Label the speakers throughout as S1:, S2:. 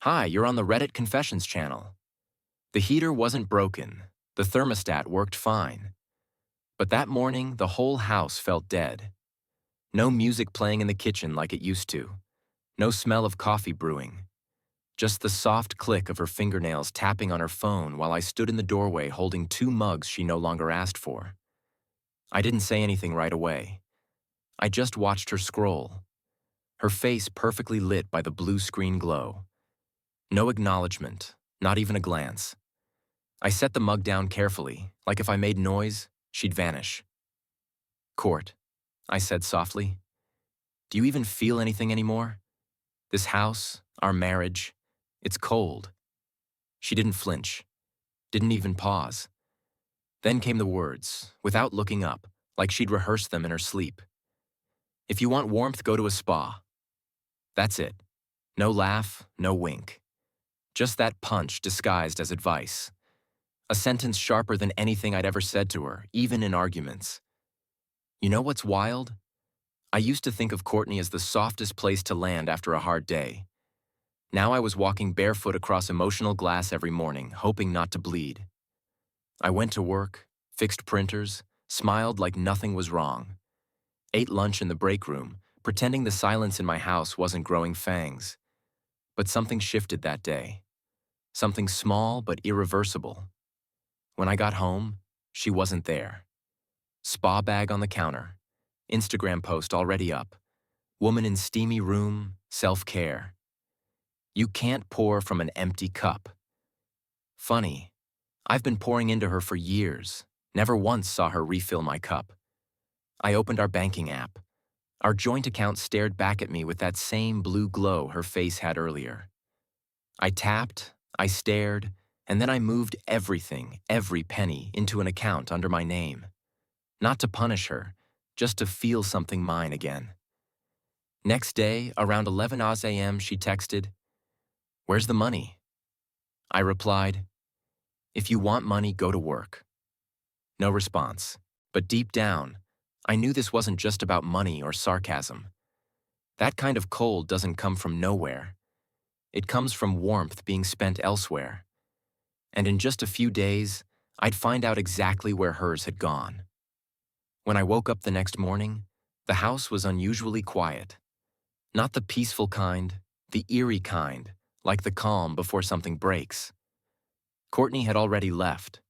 S1: Hi, you're on the Reddit Confessions channel. The heater wasn't broken. The thermostat worked fine. But that morning, the whole house felt dead. No music playing in the kitchen like it used to. No smell of coffee brewing. Just the soft click of her fingernails tapping on her phone while I stood in the doorway holding two mugs she no longer asked for. I didn't say anything right away. I just watched her scroll. Her face perfectly lit by the blue screen glow. No acknowledgement, not even a glance. I set the mug down carefully, like if I made noise, she'd vanish. "Court," I said softly. "Do you even feel anything anymore? This house, our marriage, it's cold." She didn't flinch, didn't even pause. Then came the words, without looking up, like she'd rehearsed them in her sleep. "If you want warmth, go to a spa." That's it. No laugh, no wink. Just that punch disguised as advice. A sentence sharper than anything I'd ever said to her, even in arguments. You know what's wild? I used to think of Courtney as the softest place to land after a hard day. Now I was walking barefoot across emotional glass every morning, hoping not to bleed. I went to work, fixed printers, smiled like nothing was wrong. Ate lunch in the break room, pretending the silence in my house wasn't growing fangs. But something shifted that day. Something small but irreversible. When I got home, she wasn't there. Spa bag on the counter. Instagram post already up. Woman in steamy room, self-care. You can't pour from an empty cup. Funny, I've been pouring into her for years, never once saw her refill my cup. I opened our banking app. Our joint account stared back at me with that same blue glow her face had earlier. I tapped, I stared, and then I moved everything, every penny, into an account under my name. Not to punish her, just to feel something mine again. Next day, around 11 a.m., she texted, "Where's the money?" I replied, "If you want money, go to work." No response, but deep down, I knew this wasn't just about money or sarcasm. That kind of cold doesn't come from nowhere. It comes from warmth being spent elsewhere. And in just a few days, I'd find out exactly where hers had gone. When I woke up the next morning, the house was unusually quiet. Not the peaceful kind, the eerie kind, like the calm before something breaks. Courtney had already left.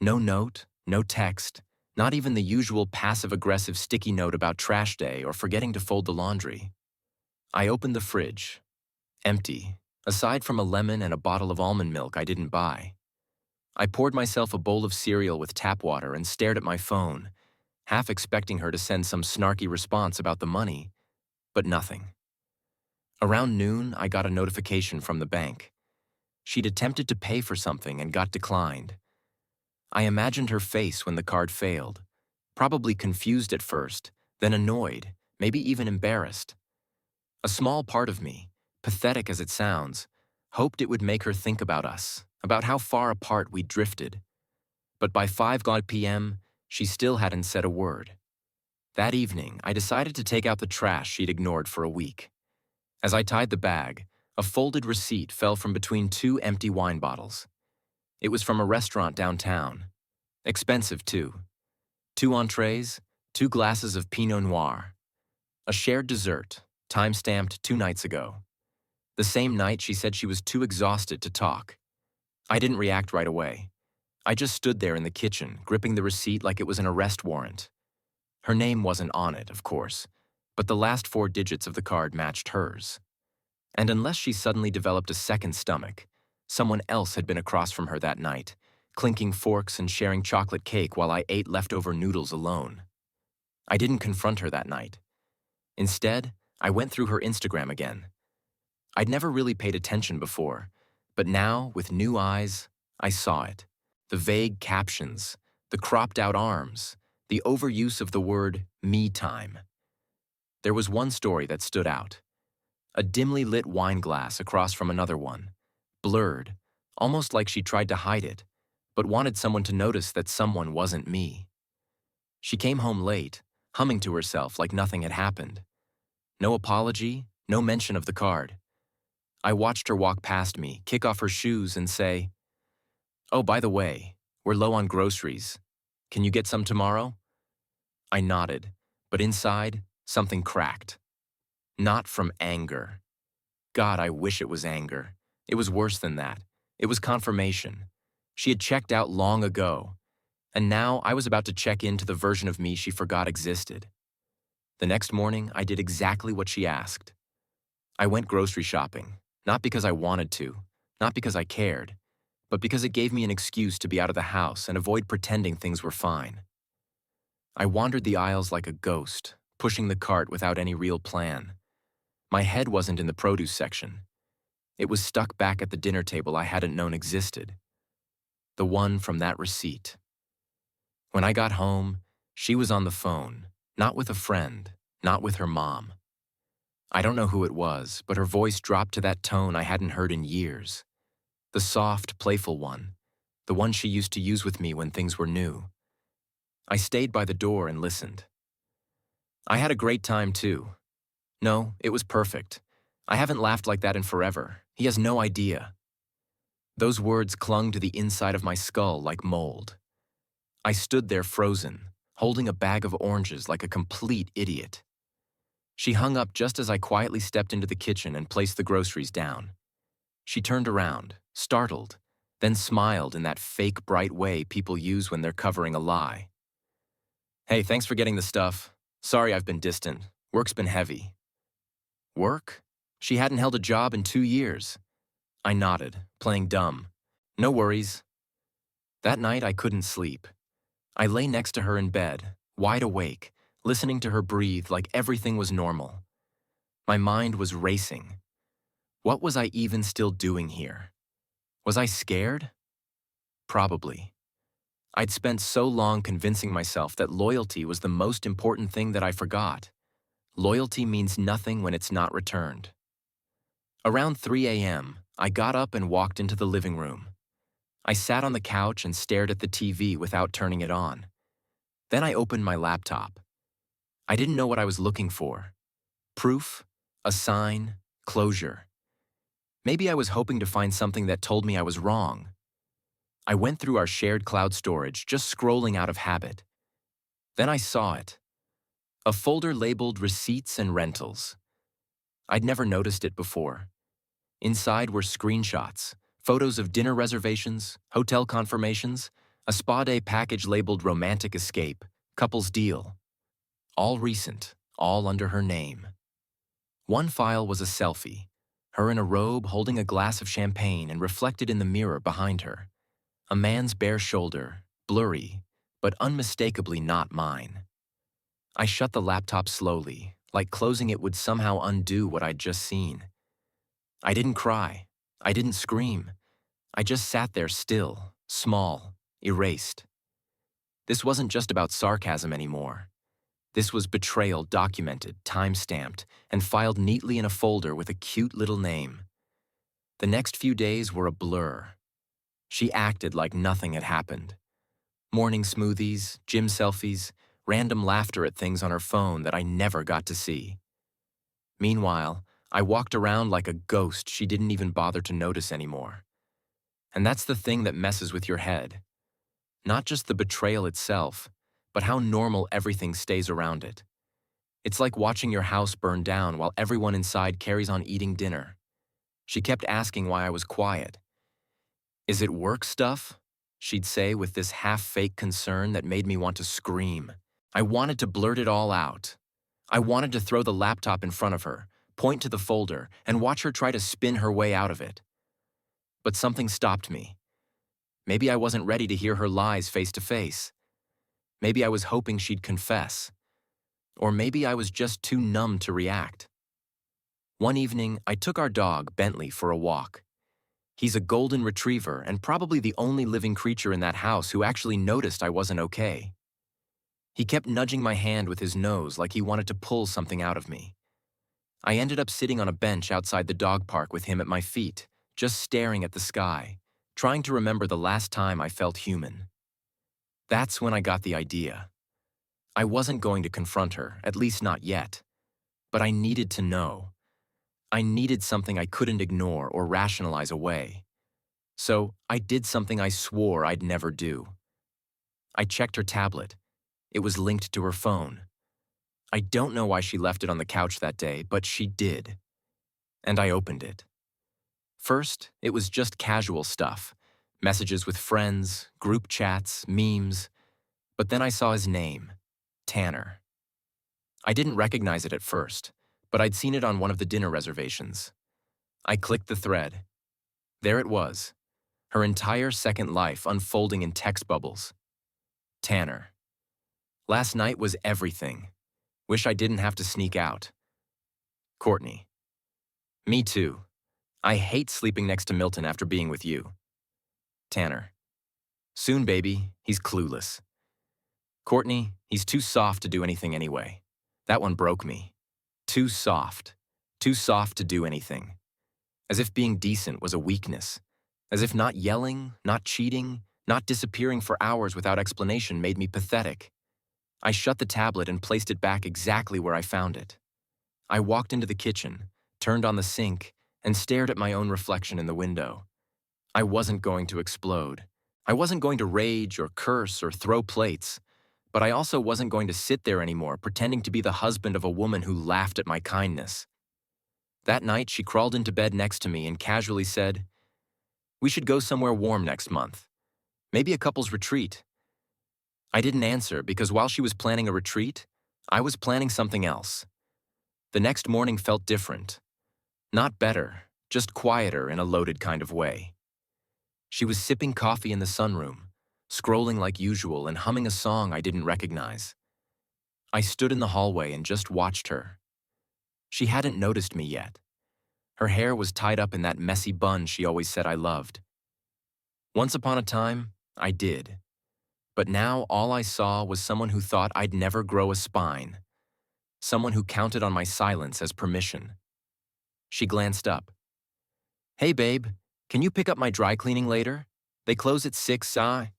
S1: No note, no text, not even the usual passive-aggressive sticky note about trash day or forgetting to fold the laundry. I opened the fridge. Empty, aside from a lemon and a bottle of almond milk I didn't buy. I poured myself a bowl of cereal with tap water and stared at my phone, half expecting her to send some snarky response about the money, but nothing. Around noon, I got a notification from the bank. She'd attempted to pay for something and got declined. I imagined her face when the card failed, probably confused at first, then annoyed, maybe even embarrassed. A small part of me, pathetic as it sounds, hoped it would make her think about us, about how far apart we drifted. But by 5 p.m., she still hadn't said a word. That evening, I decided to take out the trash she'd ignored for a week. As I tied the bag, a folded receipt fell from between two empty wine bottles. It was from a restaurant downtown. Expensive, too. 2 entrees, 2 glasses of Pinot Noir. A shared dessert, time-stamped 2 nights ago. The same night she said she was too exhausted to talk. I didn't react right away. I just stood there in the kitchen, gripping the receipt like it was an arrest warrant. Her name wasn't on it, of course, but the last 4 digits of the card matched hers. And unless she suddenly developed a second stomach, someone else had been across from her that night, clinking forks and sharing chocolate cake while I ate leftover noodles alone. I didn't confront her that night. Instead, I went through her Instagram again. I'd never really paid attention before, but now, with new eyes, I saw it. The vague captions, the cropped-out arms, the overuse of the word me time. There was one story that stood out. A dimly lit wine glass across from another one, blurred, almost like she tried to hide it, but wanted someone to notice that someone wasn't me. She came home late, humming to herself like nothing had happened. No apology, no mention of the card. I watched her walk past me, kick off her shoes, and say, "Oh, by the way, we're low on groceries. Can you get some tomorrow?" I nodded, but inside, something cracked. Not from anger. God, I wish it was anger. It was worse than that. It was confirmation. She had checked out long ago, and now I was about to check into the version of me she forgot existed. The next morning, I did exactly what she asked. I went grocery shopping, not because I wanted to, not because I cared, but because it gave me an excuse to be out of the house and avoid pretending things were fine. I wandered the aisles like a ghost, pushing the cart without any real plan. My head wasn't in the produce section. It was stuck back at the dinner table I hadn't known existed. The one from that receipt. When I got home, she was on the phone, not with a friend, not with her mom. I don't know who it was, but her voice dropped to that tone I hadn't heard in years. The soft, playful one, the one she used to use with me when things were new. I stayed by the door and listened. I had a great time too. No, it was perfect. I haven't laughed like that in forever. He has no idea. Those words clung to the inside of my skull like mold. I stood there frozen, holding a bag of oranges like a complete idiot. She hung up just as I quietly stepped into the kitchen and placed the groceries down. She turned around, startled, then smiled in that fake bright way people use when they're covering a lie. "Hey, thanks for getting the stuff. Sorry I've been distant. Work's been heavy." Work? She hadn't held a job in 2 years. I nodded, playing dumb. "No worries." That night I couldn't sleep. I lay next to her in bed, wide awake, listening to her breathe like everything was normal. My mind was racing. What was I even still doing here? Was I scared? Probably. I'd spent so long convincing myself that loyalty was the most important thing that I forgot. Loyalty means nothing when it's not returned. Around 3 a.m., I got up and walked into the living room. I sat on the couch and stared at the TV without turning it on. Then I opened my laptop. I didn't know what I was looking for. Proof, a sign, closure. Maybe I was hoping to find something that told me I was wrong. I went through our shared cloud storage, just scrolling out of habit. Then I saw it. A folder labeled Receipts and Rentals. I'd never noticed it before. Inside were screenshots, photos of dinner reservations, hotel confirmations, a spa day package labeled Romantic Escape, Couples Deal. All recent, all under her name. One file was a selfie, her in a robe holding a glass of champagne and reflected in the mirror behind her. A man's bare shoulder, blurry, but unmistakably not mine. I shut the laptop slowly, like closing it would somehow undo what I'd just seen. I didn't cry. I didn't scream. I just sat there still, small, erased. This wasn't just about sarcasm anymore. This was betrayal documented, time-stamped, and filed neatly in a folder with a cute little name. The next few days were a blur. She acted like nothing had happened. Morning smoothies, gym selfies, random laughter at things on her phone that I never got to see. Meanwhile, I walked around like a ghost she didn't even bother to notice anymore. And that's the thing that messes with your head. Not just the betrayal itself, but how normal everything stays around it. It's like watching your house burn down while everyone inside carries on eating dinner. She kept asking why I was quiet. "Is it work stuff?" she'd say with this half-fake concern that made me want to scream. I wanted to blurt it all out. I wanted to throw the laptop in front of her, point to the folder, and watch her try to spin her way out of it. But something stopped me. Maybe I wasn't ready to hear her lies face to face. Maybe I was hoping she'd confess. Or maybe I was just too numb to react. One evening, I took our dog, Bentley, for a walk. He's a golden retriever and probably the only living creature in that house who actually noticed I wasn't okay. He kept nudging my hand with his nose like he wanted to pull something out of me. I ended up sitting on a bench outside the dog park with him at my feet, just staring at the sky, trying to remember the last time I felt human. That's when I got the idea. I wasn't going to confront her, at least not yet. But I needed to know. I needed something I couldn't ignore or rationalize away. So I did something I swore I'd never do. I checked her tablet. It was linked to her phone. I don't know why she left it on the couch that day, but she did. And I opened it. First, it was just casual stuff. Messages with friends, group chats, memes. But then I saw his name, Tanner. I didn't recognize it at first, but I'd seen it on one of the dinner reservations. I clicked the thread. There it was, her entire second life unfolding in text bubbles. Tanner. Last night was everything. Wish I didn't have to sneak out. Courtney. Me too. I hate sleeping next to Milton after being with you. Tanner. Soon, baby. He's clueless. Courtney, he's too soft to do anything anyway. That one broke me. Too soft. Too soft to do anything. As if being decent was a weakness. As if not yelling, not cheating, not disappearing for hours without explanation made me pathetic. I shut the tablet and placed it back exactly where I found it. I walked into the kitchen, turned on the sink, and stared at my own reflection in the window. I wasn't going to explode. I wasn't going to rage or curse or throw plates. But I also wasn't going to sit there anymore pretending to be the husband of a woman who laughed at my kindness. That night, she crawled into bed next to me and casually said, "We should go somewhere warm next month. Maybe a couple's retreat." I didn't answer because while she was planning a retreat, I was planning something else. The next morning felt different. Not better, just quieter in a loaded kind of way. She was sipping coffee in the sunroom, scrolling like usual and humming a song I didn't recognize. I stood in the hallway and just watched her. She hadn't noticed me yet. Her hair was tied up in that messy bun she always said I loved. Once upon a time, I did. But now all I saw was someone who thought I'd never grow a spine. Someone who counted on my silence as permission. She glanced up. "Hey, babe, can you pick up my dry cleaning later? They close at 6,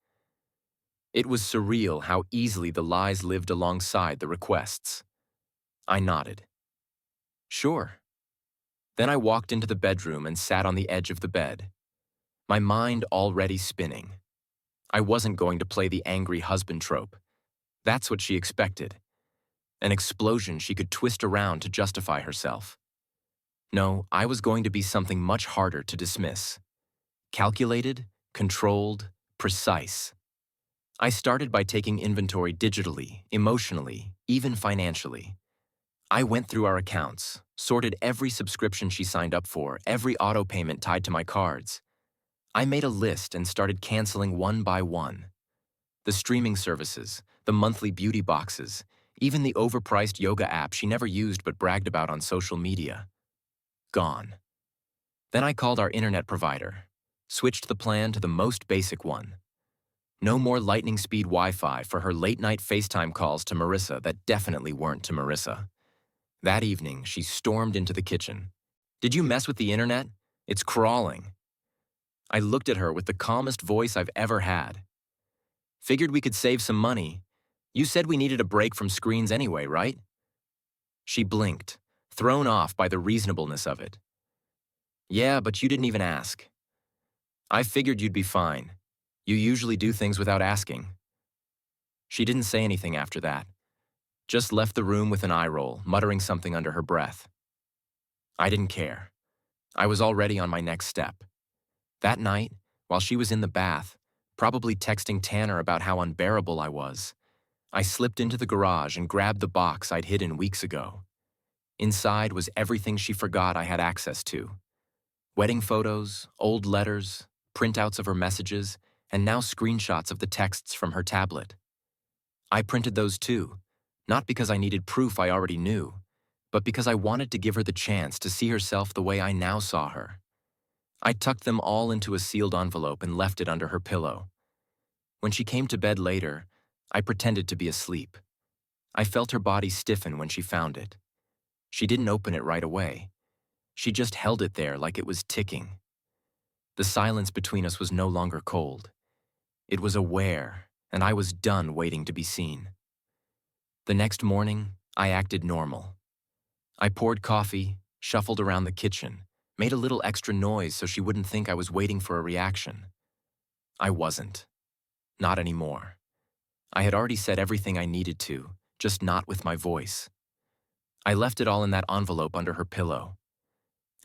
S1: It was surreal how easily the lies lived alongside the requests. I nodded. Sure. Then I walked into the bedroom and sat on the edge of the bed, my mind already spinning. I wasn't going to play the angry husband trope. That's what she expected. An explosion she could twist around to justify herself. No, I was going to be something much harder to dismiss. Calculated, controlled, precise. I started by taking inventory digitally, emotionally, even financially. I went through our accounts, sorted every subscription she signed up for, every auto payment tied to my cards. I made a list and started canceling one by one. The streaming services, the monthly beauty boxes, even the overpriced yoga app she never used but bragged about on social media. Gone. Then I called our internet provider, switched the plan to the most basic one. No more lightning speed Wi-Fi for her late-night FaceTime calls to Marissa that definitely weren't to Marissa. That evening, she stormed into the kitchen. "Did you mess with the internet? It's crawling." I looked at her with the calmest voice I've ever had. "Figured we could save some money. You said we needed a break from screens anyway, right?" She blinked, thrown off by the reasonableness of it. "Yeah, but you didn't even ask." "I figured you'd be fine. You usually do things without asking." She didn't say anything after that. Just left the room with an eye roll, muttering something under her breath. I didn't care. I was already on my next step. That night, while she was in the bath, probably texting Tanner about how unbearable I was, I slipped into the garage and grabbed the box I'd hidden weeks ago. Inside was everything she forgot I had access to. Wedding photos, old letters, printouts of her messages, and now screenshots of the texts from her tablet. I printed those too, not because I needed proof I already knew, but because I wanted to give her the chance to see herself the way I now saw her. I tucked them all into a sealed envelope and left it under her pillow. When she came to bed later, I pretended to be asleep. I felt her body stiffen when she found it. She didn't open it right away. She just held it there like it was ticking. The silence between us was no longer cold. It was aware, and I was done waiting to be seen. The next morning, I acted normal. I poured coffee, shuffled around the kitchen, made a little extra noise so she wouldn't think I was waiting for a reaction. I wasn't. Not anymore. I had already said everything I needed to, just not with my voice. I left it all in that envelope under her pillow.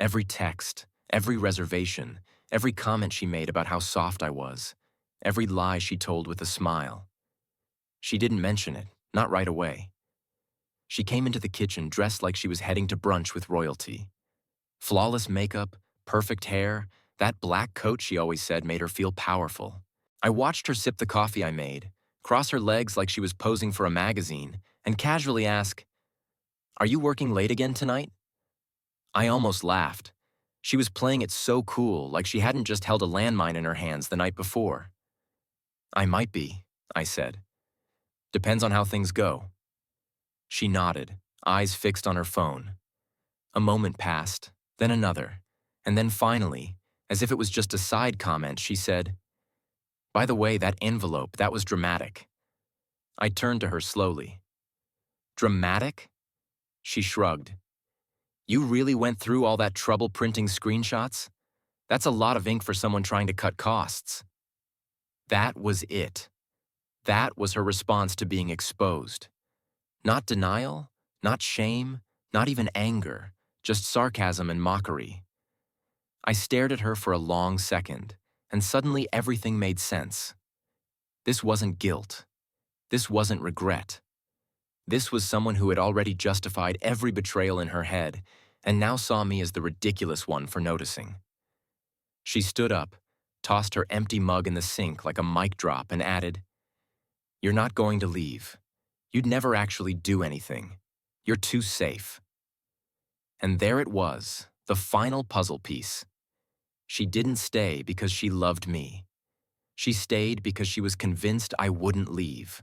S1: Every text, every reservation, every comment she made about how soft I was, every lie she told with a smile. She didn't mention it, not right away. She came into the kitchen dressed like she was heading to brunch with royalty. Flawless makeup, perfect hair, that black coat she always said made her feel powerful. I watched her sip the coffee I made, cross her legs like she was posing for a magazine, and casually ask, "Are you working late again tonight?" I almost laughed. She was playing it so cool, like she hadn't just held a landmine in her hands the night before. "I might be," I said. "Depends on how things go." She nodded, eyes fixed on her phone. A moment passed, then another, and then finally, as if it was just a side comment, she said, "By the way, that envelope, that was dramatic." I turned to her slowly. "Dramatic?" She shrugged. "You really went through all that trouble printing screenshots? That's a lot of ink for someone trying to cut costs." That was it. That was her response to being exposed. Not denial, not shame, not even anger, just sarcasm and mockery. I stared at her for a long second, and suddenly everything made sense. This wasn't guilt. This wasn't regret. This was someone who had already justified every betrayal in her head, and now saw me as the ridiculous one for noticing. She stood up, tossed her empty mug in the sink like a mic drop, and added, "You're not going to leave. You'd never actually do anything. You're too safe." And there it was, the final puzzle piece. She didn't stay because she loved me. She stayed because she was convinced I wouldn't leave.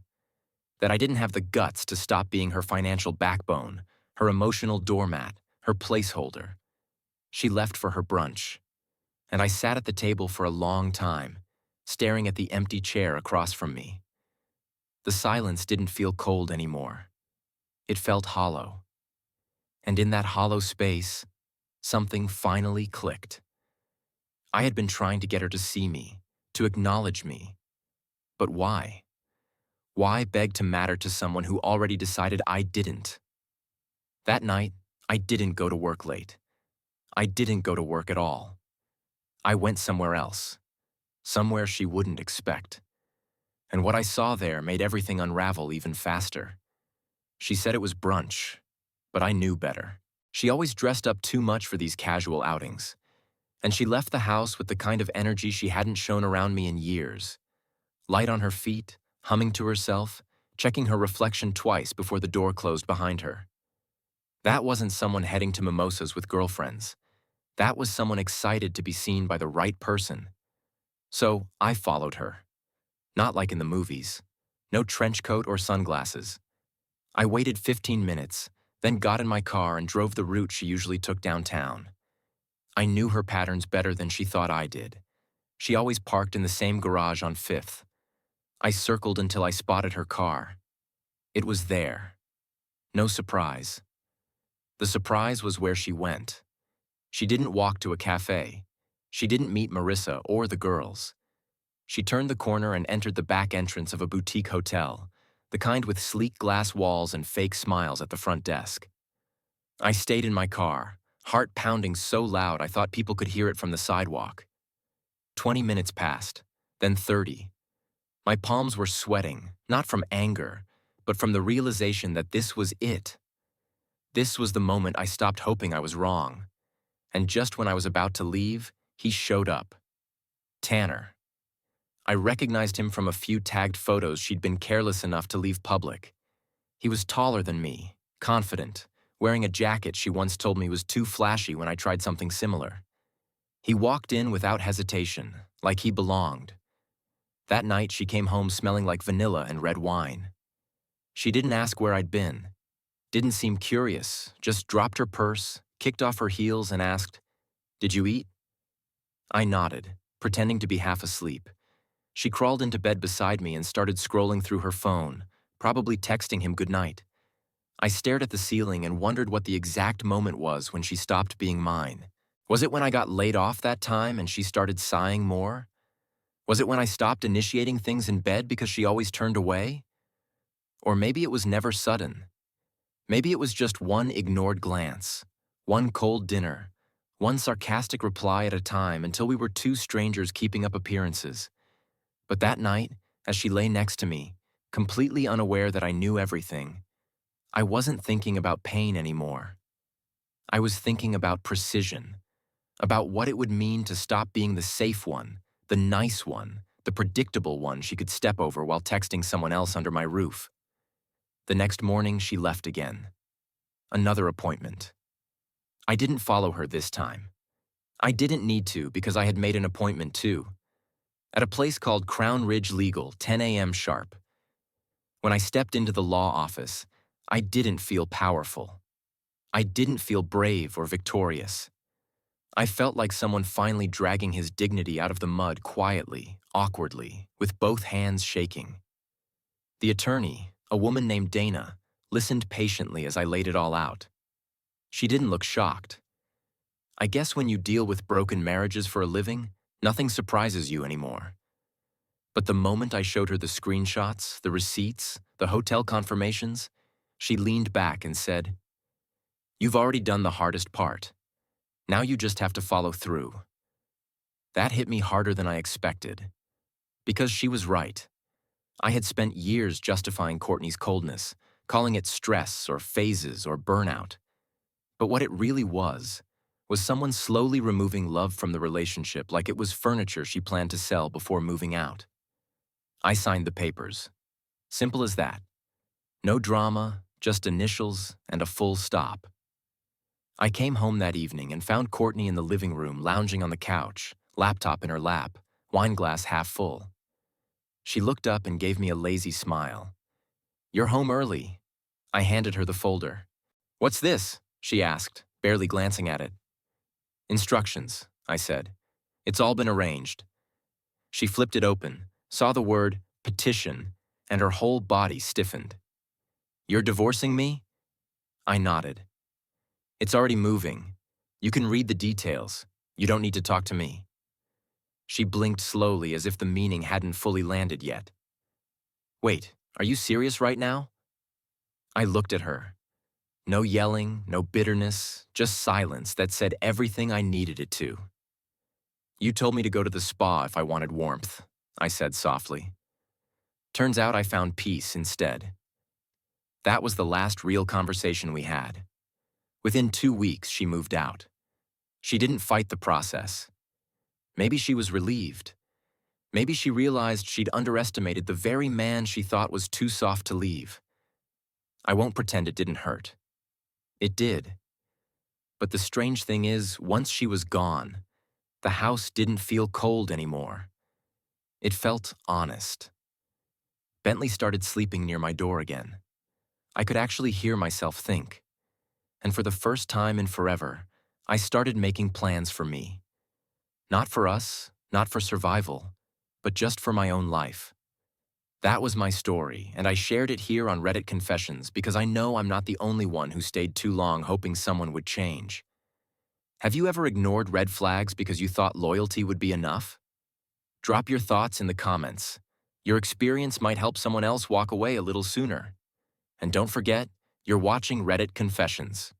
S1: That I didn't have the guts to stop being her financial backbone, her emotional doormat, her placeholder. She left for her brunch, and I sat at the table for a long time, staring at the empty chair across from me. The silence didn't feel cold anymore. It felt hollow. And in that hollow space, something finally clicked. I had been trying to get her to see me, to acknowledge me. But why? Why beg to matter to someone who already decided I didn't? That night, I didn't go to work late. I didn't go to work at all. I went somewhere else, somewhere she wouldn't expect. And what I saw there made everything unravel even faster. She said it was brunch, but I knew better. She always dressed up too much for these casual outings, and she left the house with the kind of energy she hadn't shown around me in years. Light on her feet, humming to herself, checking her reflection twice before the door closed behind her. That wasn't someone heading to mimosas with girlfriends. That was someone excited to be seen by the right person. So I followed her. Not like in the movies. No trench coat or sunglasses. I waited 15 minutes, then got in my car and drove the route she usually took downtown. I knew her patterns better than she thought I did. She always parked in the same garage on 5th. I circled until I spotted her car. It was there. No surprise. The surprise was where she went. She didn't walk to a cafe. She didn't meet Marissa or the girls. She turned the corner and entered the back entrance of a boutique hotel, the kind with sleek glass walls and fake smiles at the front desk. I stayed in my car, heart pounding so loud I thought people could hear it from the sidewalk. 20 minutes passed, then 30. My palms were sweating, not from anger, but from the realization that this was it. This was the moment I stopped hoping I was wrong. And just when I was about to leave, he showed up. Tanner. I recognized him from a few tagged photos she'd been careless enough to leave public. He was taller than me, confident, wearing a jacket she once told me was too flashy when I tried something similar. He walked in without hesitation, like he belonged. That night, she came home smelling like vanilla and red wine. She didn't ask where I'd been, didn't seem curious, just dropped her purse, kicked off her heels, and asked, "Did you eat?" I nodded, pretending to be half asleep. She crawled into bed beside me and started scrolling through her phone, probably texting him goodnight. I stared at the ceiling and wondered what the exact moment was when she stopped being mine. Was it when I got laid off that time and she started sighing more? Was it when I stopped initiating things in bed because she always turned away? Or maybe it was never sudden. Maybe it was just one ignored glance, one cold dinner, one sarcastic reply at a time until we were two strangers keeping up appearances. But that night, as she lay next to me, completely unaware that I knew everything, I wasn't thinking about pain anymore. I was thinking about precision, about what it would mean to stop being the safe one, the nice one, the predictable one she could step over while texting someone else under my roof. The next morning, she left again. Another appointment. I didn't follow her this time. I didn't need to because I had made an appointment too. At a place called Crown Ridge Legal, 10 a.m. sharp. When I stepped into the law office, I didn't feel powerful. I didn't feel brave or victorious. I felt like someone finally dragging his dignity out of the mud quietly, awkwardly, with both hands shaking. The attorney, a woman named Dana, listened patiently as I laid it all out. She didn't look shocked. I guess when you deal with broken marriages for a living, nothing surprises you anymore. But the moment I showed her the screenshots, the receipts, the hotel confirmations, she leaned back and said, "You've already done the hardest part. Now you just have to follow through." That hit me harder than I expected. Because she was right. I had spent years justifying Courtney's coldness, calling it stress or phases or burnout. But what it really was someone slowly removing love from the relationship like it was furniture she planned to sell before moving out. I signed the papers. Simple as that. No drama, just initials and a full stop. I came home that evening and found Courtney in the living room lounging on the couch, laptop in her lap, wine glass half full. She looked up and gave me a lazy smile. "You're home early." I handed her the folder. "What's this?" she asked, barely glancing at it. "Instructions," I said. "It's all been arranged." She flipped it open, saw the word petition, and her whole body stiffened. "You're divorcing me?" I nodded. "It's already moving. You can read the details. You don't need to talk to me." She blinked slowly as if the meaning hadn't fully landed yet. "Wait, are you serious right now?" I looked at her. No yelling, no bitterness, just silence that said everything I needed it to. "You told me to go to the spa if I wanted warmth," I said softly. Turns out I found peace instead. That was the last real conversation we had. Within 2 weeks, she moved out. She didn't fight the process. Maybe she was relieved. Maybe she realized she'd underestimated the very man she thought was too soft to leave. I won't pretend it didn't hurt. It did. But the strange thing is, once she was gone, the house didn't feel cold anymore. It felt honest. Bentley started sleeping near my door again. I could actually hear myself think. And for the first time in forever, I started making plans for me. Not for us, not for survival, but just for my own life. That was my story, and I shared it here on Reddit Confessions because I know I'm not the only one who stayed too long hoping someone would change. Have you ever ignored red flags because you thought loyalty would be enough? Drop your thoughts in the comments. Your experience might help someone else walk away a little sooner. And don't forget, you're watching Reddit Confessions.